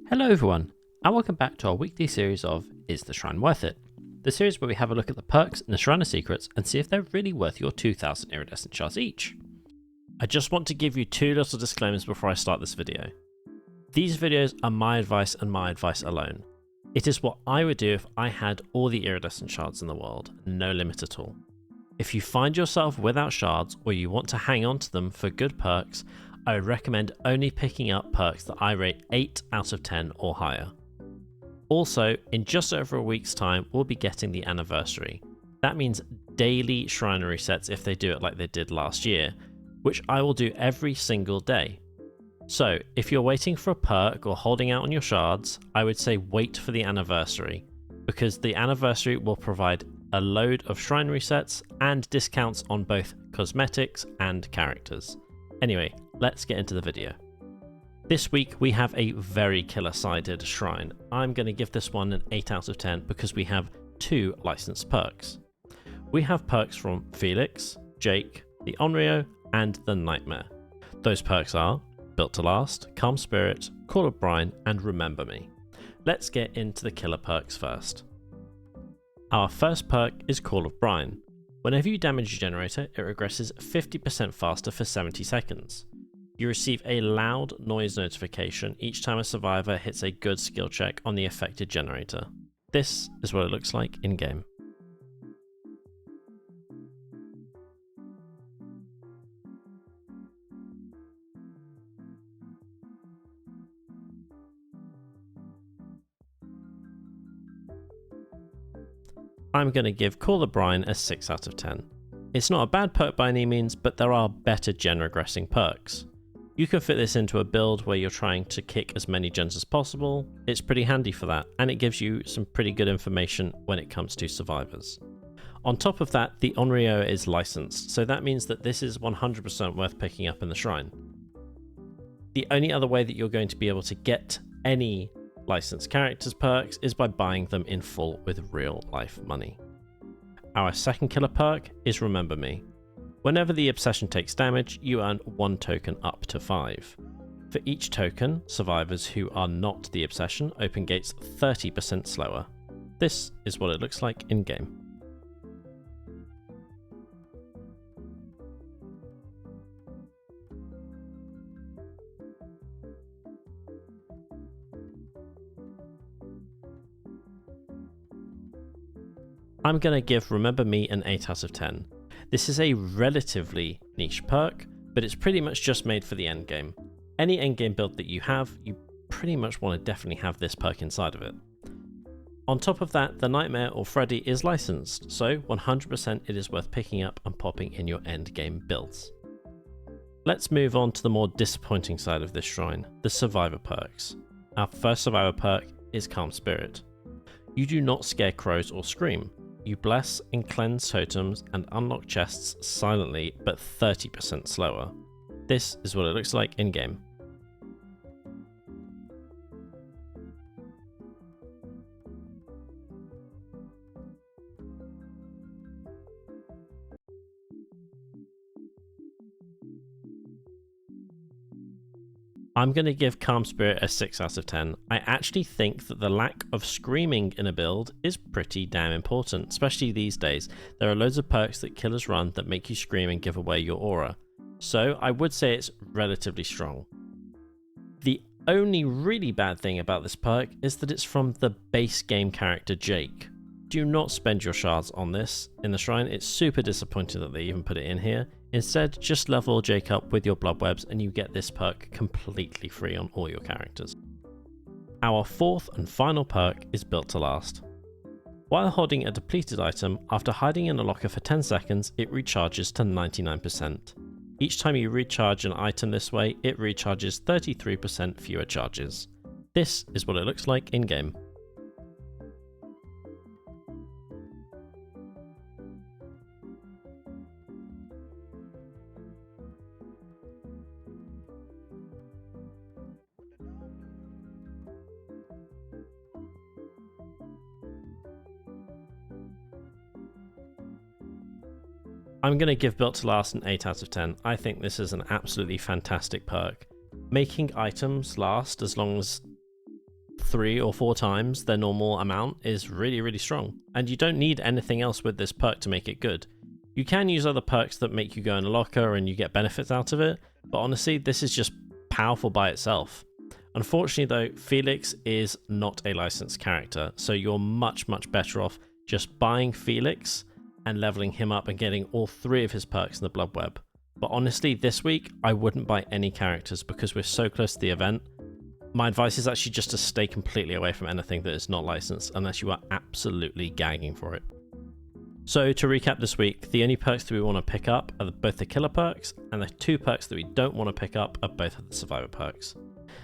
Hello everyone, and welcome back to our weekly series of Is the Shrine Worth It? The series where we have a look at the perks and the Shrine secrets and see if they're really worth your 2,000 iridescent shards each. I just want to give you two little disclaimers before I start this video. These videos are my advice and my advice alone. It is what I would do if I had all the iridescent shards in the world, no limit at all. If you find yourself without shards or you want to hang on to them for good perks, I would recommend only picking up perks that I rate 8 out of 10 or higher. Also, in just over a week's time, we'll be getting the anniversary. That means daily shrine resets if they do it like they did last year, which I will do every single day. So, if you're waiting for a perk or holding out on your shards, I would say wait for the anniversary, because the anniversary will provide a load of shrine resets and discounts on both cosmetics and characters. Anyway, let's get into the video. This week we have a very killer-sided shrine. I'm going to give this one an 8 out of 10 because we have two licensed perks. We have perks from Felix, Jake, the Onryo, and the Nightmare. Those perks are Built to Last, Calm Spirit, Call of Brine, and Remember Me. Let's get into the killer perks first. Our first perk is Call of Brine. Whenever you damage a generator, it regresses 50% faster for 70 seconds. You receive a loud noise notification each time a survivor hits a good skill check on the affected generator. This is what it looks like in game. I'm going to give Call of Brine a 6 out of 10. It's not a bad perk by any means, but there are better gen regressing perks. You can fit this into a build where you're trying to kick as many gens as possible. It's pretty handy for that, and it gives you some pretty good information when it comes to survivors. On top of that, the Onryo is licensed, so that means that this is 100% worth picking up in the shrine. The only other way that you're going to be able to get any licensed characters perks is by buying them in full with real life money. Our second killer perk is Remember Me. Whenever the obsession takes damage, you earn 1 token up to 5. For each token, survivors who are not the obsession open gates 30% slower. This is what it looks like in game. I'm going to give Remember Me an 8 out of 10. This is a relatively niche perk, but it's pretty much just made for the endgame. Any endgame build that you have, you pretty much want to definitely have this perk inside of it. On top of that, the Nightmare or Freddy is licensed, so 100% it is worth picking up and popping in your endgame builds. Let's move on to the more disappointing side of this shrine, the Survivor perks. Our first Survivor perk is Calm Spirit. You do not scare crows or scream. You bless and cleanse totems and unlock chests silently but 30% slower. This is what it looks like in game. I'm going to give Calm Spirit a 6 out of 10. I actually think that the lack of screaming in a build is pretty damn important, especially these days. There are loads of perks that killers run that make you scream and give away your aura. So I would say it's relatively strong. The only really bad thing about this perk is that it's from the base game character Jake. Do not spend your shards on this in the shrine. It's super disappointing that they even put it in here. Instead, just level Jake up with your blood webs and you get this perk completely free on all your characters. Our fourth and final perk is Built to Last. While holding a depleted item, after hiding in a locker for 10 seconds, it recharges to 99%. Each time you recharge an item this way, it recharges 33% fewer charges. This is what it looks like in game. I'm going to give Built to Last an 8 out of 10. I think this is an absolutely fantastic perk. Making items last as long as 3 or 4 times their normal amount is really, really strong. And you don't need anything else with this perk to make it good. You can use other perks that make you go in a locker and you get benefits out of it, but honestly, this is just powerful by itself. Unfortunately though, Felix is not a licensed character, so you're much better off just buying Felix and leveling him up and getting all 3 of his perks in the Blood Web. But honestly, this week, I wouldn't buy any characters because we're so close to the event. My advice is actually just to stay completely away from anything that is not licensed unless you are absolutely gagging for it. So to recap this week, the only perks that we want to pick up are both the killer perks, and the 2 perks that we don't want to pick up are both of the survivor perks.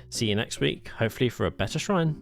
See you next week, hopefully for a better shrine.